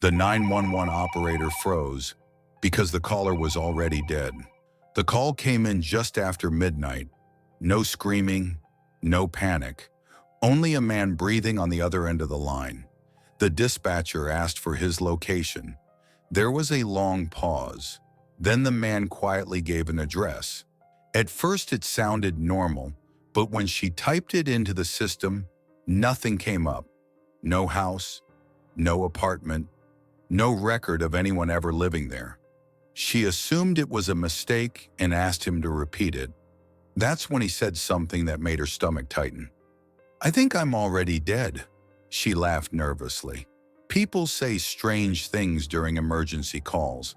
The 911 operator froze because the caller was already dead. The call came in just after midnight. No screaming, no panic, only a man breathing on the other end of the line. The dispatcher asked for his location. There was a long pause. Then the man quietly gave an address. At first it sounded normal, but when she typed it into the system, nothing came up. No house, no apartment, no record of anyone ever living there. She assumed it was a mistake and asked him to repeat it. That's when he said something that made her stomach tighten. "I think I'm already dead," she laughed nervously. People say strange things during emergency calls,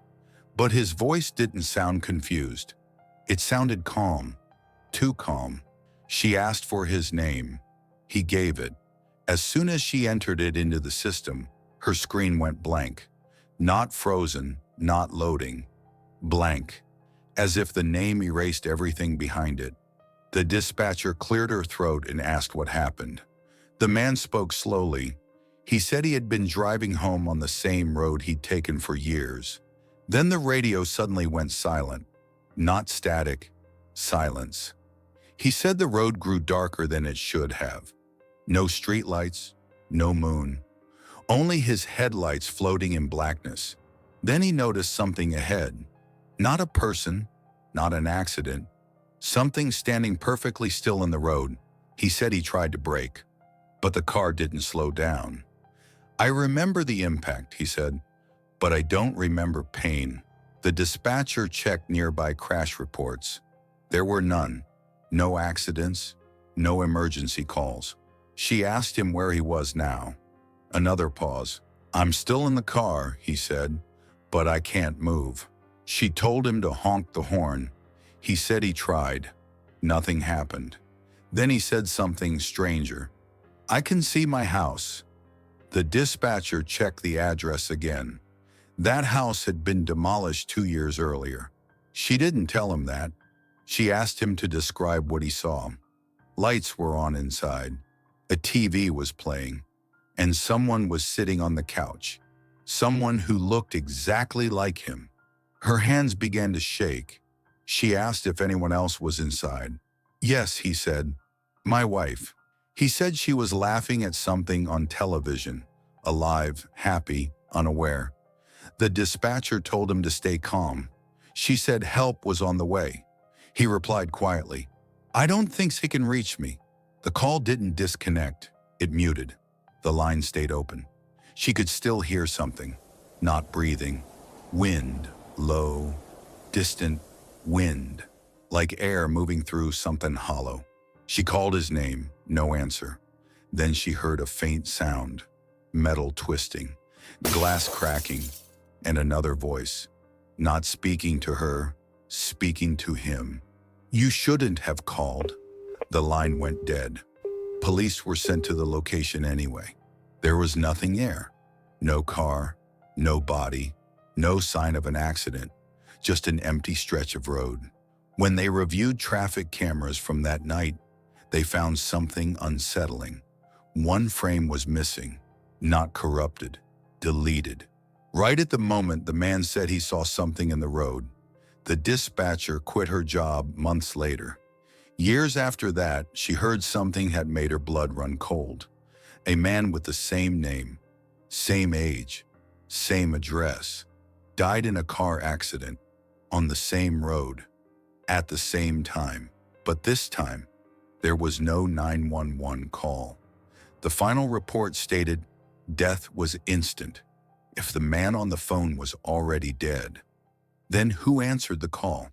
but his voice didn't sound confused. It sounded calm, too calm. She asked for his name. He gave it. As soon as she entered it into the system, her screen went blank. Not frozen, not loading. Blank. As if the name erased everything behind it. The dispatcher cleared her throat and asked what happened. The man spoke slowly. He said he had been driving home on the same road he'd taken for years. Then the radio suddenly went silent. Not static, silence. He said the road grew darker than it should have. No streetlights, no moon. Only his headlights floating in blackness. Then he noticed something ahead. Not a person, not an accident. Something standing perfectly still in the road. He said he tried to brake, but the car didn't slow down. "I remember the impact," he said, "but I don't remember pain." The dispatcher checked nearby crash reports. There were none. No accidents, no emergency calls. She asked him where he was now. Another pause. "I'm still in the car," he said, "but I can't move." She told him to honk the horn. He said he tried. Nothing happened. Then he said something stranger. "I can see my house." The dispatcher checked the address again. That house had been demolished 2 years earlier. She didn't tell him that. She asked him to describe what he saw. Lights were on inside. A TV was playing. And someone was sitting on the couch. Someone who looked exactly like him. Her hands began to shake. She asked if anyone else was inside. "Yes," he said. "My wife." He said she was laughing at something on television. Alive, happy, unaware. The dispatcher told him to stay calm. She said help was on the way. He replied quietly, "I don't think he can reach me." The call didn't disconnect. It muted. The line stayed open. She could still hear something. Not breathing. Wind. Low. Distant. Wind. Like air moving through something hollow. She called his name. No answer. Then she heard a faint sound. Metal twisting. Glass cracking. And another voice. Not speaking to her. Speaking to him. "You shouldn't have called." The line went dead. Police were sent to the location anyway. There was nothing there. No car, no body, no sign of an accident, just an empty stretch of road. When they reviewed traffic cameras from that night, they found something unsettling. One frame was missing, not corrupted, deleted. Right at the moment the man said he saw something in the road, the dispatcher quit her job months later. Years after that, she heard something had made her blood run cold. A man with the same name, same age, same address, died in a car accident, on the same road, at the same time. But this time, there was no 911 call. The final report stated death was instant. If the man on the phone was already dead, then who answered the call?